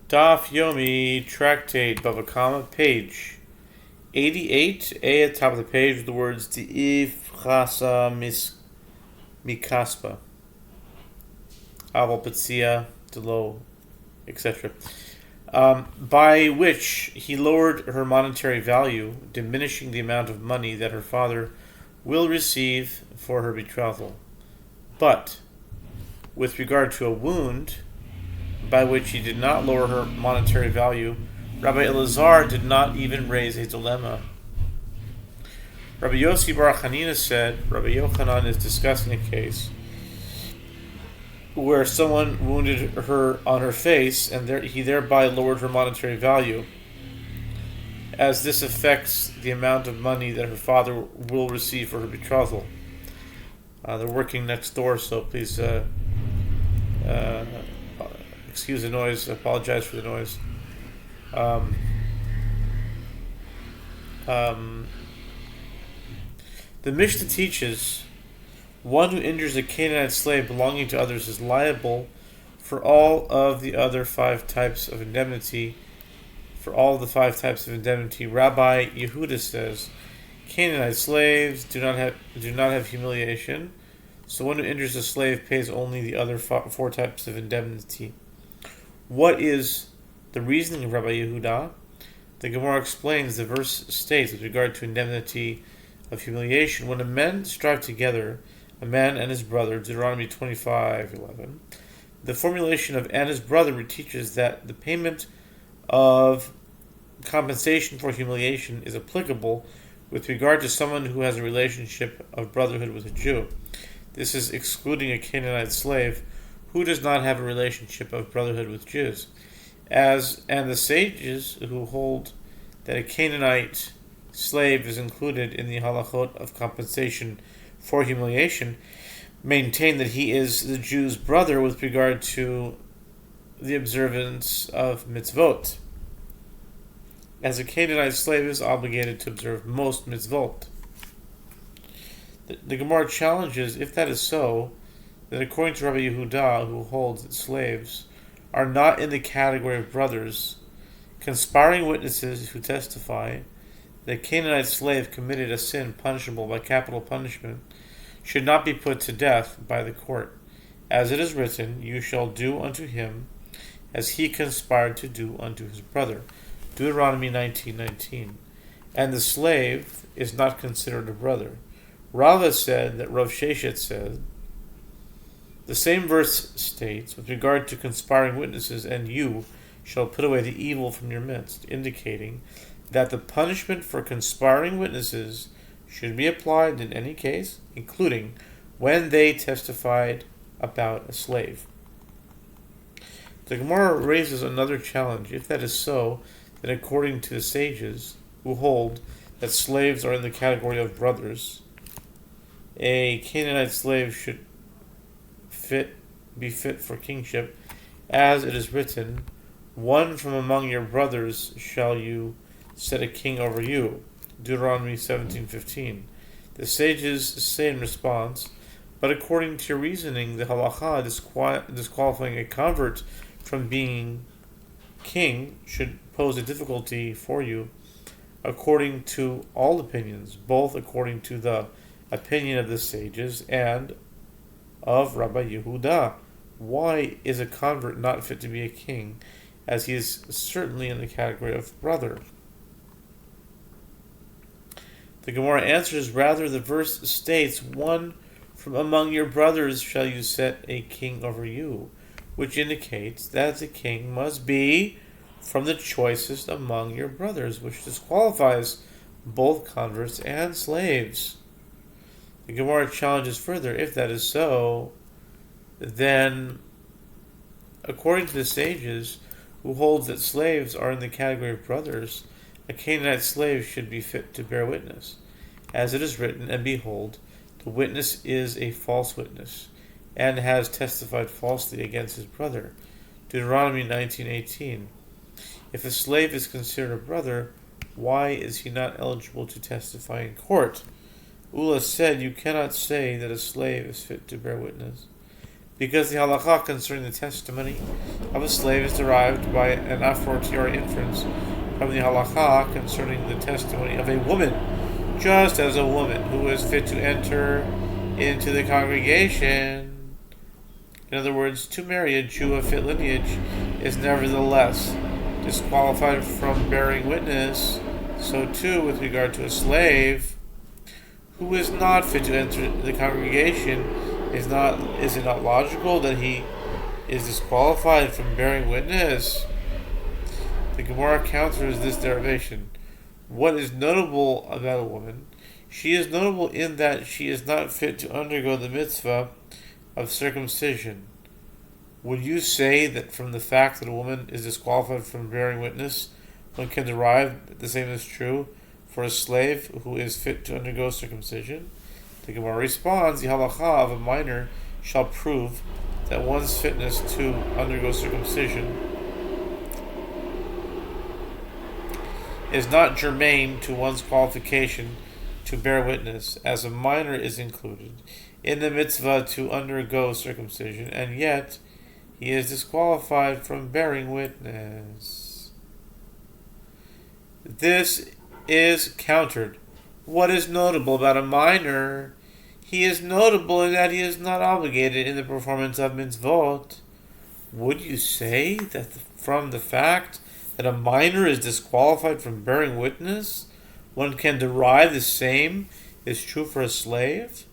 Daf Yomi Tractate Bava, page 88, A at the top of the page with the words Di'if Chasa Mikaspa Aval Petsia Delo, etc. By which he lowered her monetary value, diminishing the amount of money that her father will receive for her betrothal. But with regard to a wound, by which he did not lower her monetary value, Rabbi Elazar did not even raise a dilemma. Rabbi Yossi Bar Chanina said Rabbi Yochanan is discussing a case where someone wounded her on her face, and he thereby lowered her monetary value, as this affects the amount of money that her father will receive for her betrothal. They're working next door, so please excuse the noise. I apologize for the noise. The Mishnah teaches one who injures a Canaanite slave belonging to others is liable for all of the other five types of indemnity. Rabbi Yehuda says Canaanite slaves do not have humiliation, so one who injures a slave pays only the other four types of indemnity. What is the reasoning of Rabbi Yehuda? The Gemara explains the verse states with regard to indemnity of humiliation, when a men strive together, a man and his brother, Deuteronomy 25:11, the formulation of and his brother teaches that the payment of compensation for humiliation is applicable with regard to someone who has a relationship of brotherhood with a Jew. This is excluding a Canaanite slave who does not have a relationship of brotherhood with Jews. And the sages who hold that a Canaanite slave is included in the halachot of compensation for humiliation maintain that he is the Jew's brother with regard to the observance of mitzvot, as a Canaanite slave is obligated to observe most mitzvot. The Gemara challenges, if that is so, that according to Rabbi Yehuda, who holds that slaves are not in the category of brothers, conspiring witnesses who testify that a Canaanite slave committed a sin punishable by capital punishment should not be put to death by the court. As it is written, you shall do unto him as he conspired to do unto his brother. Deuteronomy 19:19. And the slave is not considered a brother. Rava said that Rav Sheshet said, the same verse states, with regard to conspiring witnesses, and you shall put away the evil from your midst, indicating that the punishment for conspiring witnesses should be applied in any case, including when they testified about a slave. The Gemara raises another challenge. If that is so, then according to the sages who hold that slaves are in the category of brothers, a Canaanite slave should be fit for kingship, as it is written, one from among your brothers shall you set a king over you. Deuteronomy 17:15. The sages say in response, but according to your reasoning, the halacha disqualifying a convert from being king should pose a difficulty for you, according to all opinions, both according to the opinion of the sages and of Rabbi Yehuda. Why is a convert not fit to be a king, as he is certainly in the category of brother? The Gemara answers, rather the verse states, one from among your brothers shall you set a king over you, which indicates that the king must be from the choicest among your brothers, which disqualifies both converts and slaves. The Gemara challenges further, if that is so, then according to the sages who hold that slaves are in the category of brothers, a Canaanite slave should be fit to bear witness. As it is written, and behold, the witness is a false witness, and has testified falsely against his brother. Deuteronomy 19:18. If a slave is considered a brother, why is he not eligible to testify in court? Ula said, you cannot say that a slave is fit to bear witness. because the halakha concerning the testimony of a slave is derived by an a fortiori inference from the halakha concerning the testimony of a woman, just as a woman who is fit to enter into the congregation. In other words, to marry a Jew of fit lineage is nevertheless disqualified from bearing witness. So too, with regard to a slave who is not fit to enter the congregation, is it not logical that he is disqualified from bearing witness? The Gemara counters this derivation. What is notable about a woman? She is notable in that she is not fit to undergo the mitzvah of circumcision. Would you say that from the fact that a woman is disqualified from bearing witness, one can derive that the same is true for a slave who is fit to undergo circumcision? The Gemara responds, the halakha of a minor shall prove that one's fitness to undergo circumcision is not germane to one's qualification to bear witness, as a minor is included in the mitzvah to undergo circumcision, and yet he is disqualified from bearing witness. This is countered. What is notable about a minor? He is notable in that he is not obligated in the performance of mitzvot. Would you say that from the fact that a minor is disqualified from bearing witness, one can derive the same is true for a slave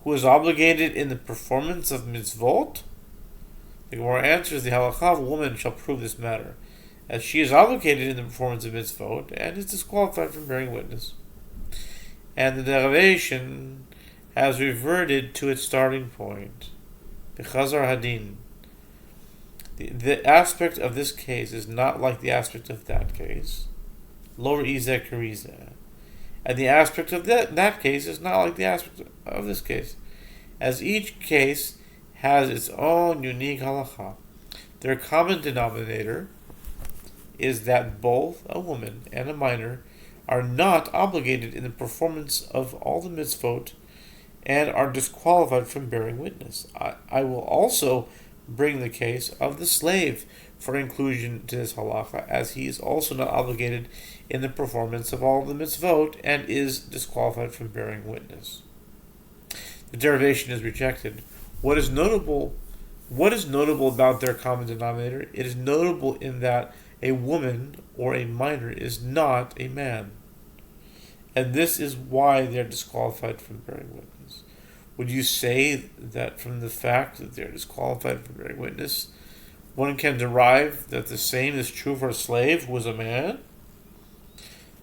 who is obligated in the performance of mitzvot? The Gemara answers, the halakha of a woman shall prove this matter, as she is obligated in the performance of mitzvot and is disqualified from bearing witness. And the derivation has reverted to its starting point. B'chazar hadin. The aspect of this case is not like the aspect of that case. Lo re'izeh k'rizeh. And the aspect of that case is not like the aspect of this case, as each case has its own unique halakha. Their common denominator is that both a woman and a minor are not obligated in the performance of all the mitzvot and are disqualified from bearing witness. I will also bring the case of the slave for inclusion to this halakha, as he is also not obligated in the performance of all the mitzvot and is disqualified from bearing witness. The derivation is rejected. What is notable about their common denominator? It is notable in that a woman or a minor is not a man, and this is why they are disqualified from bearing witness. Would you say that from the fact that they are disqualified from bearing witness, one can derive that the same is true for a slave who is a man?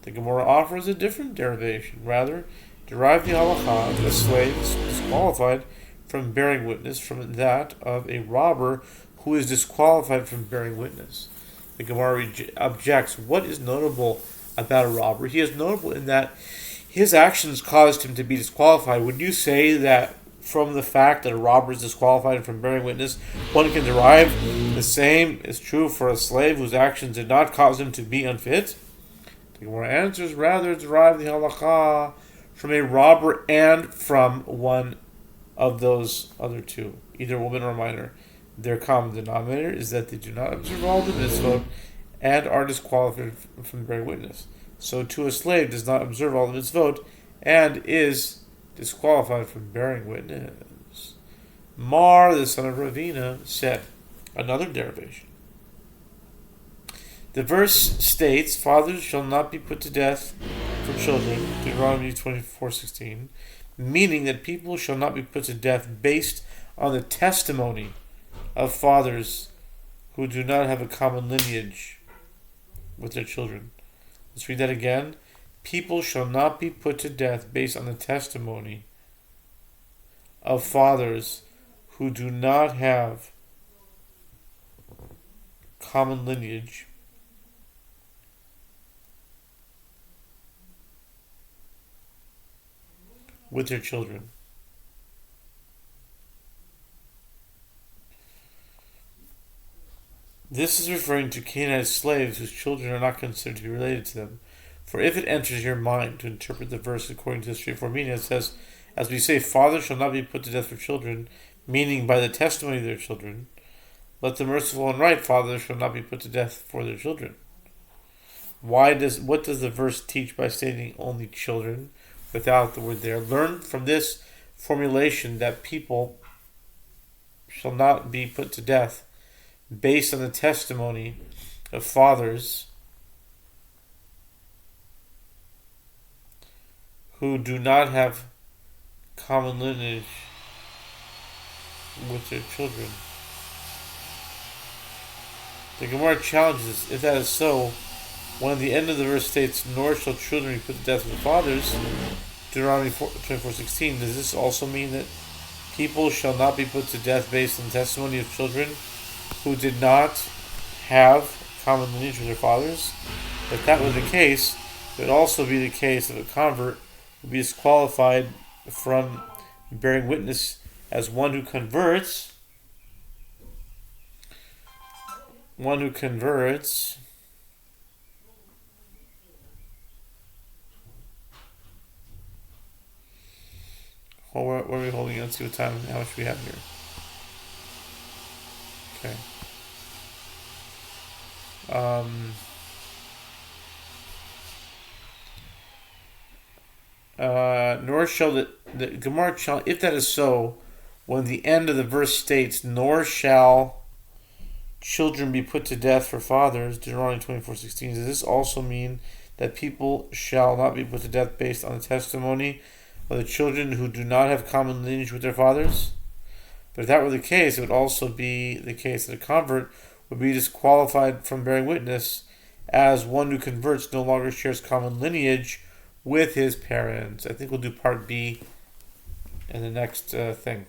The Gemara offers a different derivation. Rather, derive the halakha that a slave is disqualified from bearing witness from that of a robber who is disqualified from bearing witness. The Gemara objects, what is notable about a robber? He is notable in that his actions caused him to be disqualified. Would you say that from the fact that a robber is disqualified from bearing witness, one can derive the same is true for a slave whose actions did not cause him to be unfit? The Gemara answers, rather derive the halakha from a robber and from one of those other two, either a woman or a minor. Their common denominator is that they do not observe all the mitzvot and are disqualified from bearing witness. So too a slave does not observe all the mitzvot and is disqualified from bearing witness. Mar, the son of Ravina, said, another derivation. The verse states, fathers shall not be put to death for children, Deuteronomy 24:16, meaning that people shall not be put to death based on the testimony of fathers who do not have a common lineage with their children. Let's read that again. People shall not be put to death based on the testimony of fathers who do not have common lineage with their children. This is referring to Canaanite slaves whose children are not considered to be related to them. For if it enters your mind to interpret the verse according to the straightforward meaning, it says, as we say, fathers shall not be put to death for children, meaning by the testimony of their children, let the merciful and right fathers shall not be put to death for their children. What does the verse teach by stating only children without the word there? Learn from this formulation that people shall not be put to death based on the testimony of fathers who do not have common lineage with their children. The Gemara challenges, if that is so, when the end of the verse states, nor shall children be put to death with fathers, Deuteronomy 24:16, does this also mean that people shall not be put to death based on the testimony of children who did not have common lineage with their fathers? If that were the case, it would also be the case that a convert would be disqualified from bearing witness as one who converts. Well, what are we holding on? Let's see what time, how much we have here. Okay. Nor shall the Gemara, if that is so, when the end of the verse states, nor shall children be put to death for fathers, Deuteronomy 24:16, does this also mean that people shall not be put to death based on the testimony of the children who do not have common lineage with their fathers? But if that were the case, it would also be the case that a convert would be disqualified from bearing witness as one who converts no longer shares common lineage with his parents. I think we'll do part B in the next thing.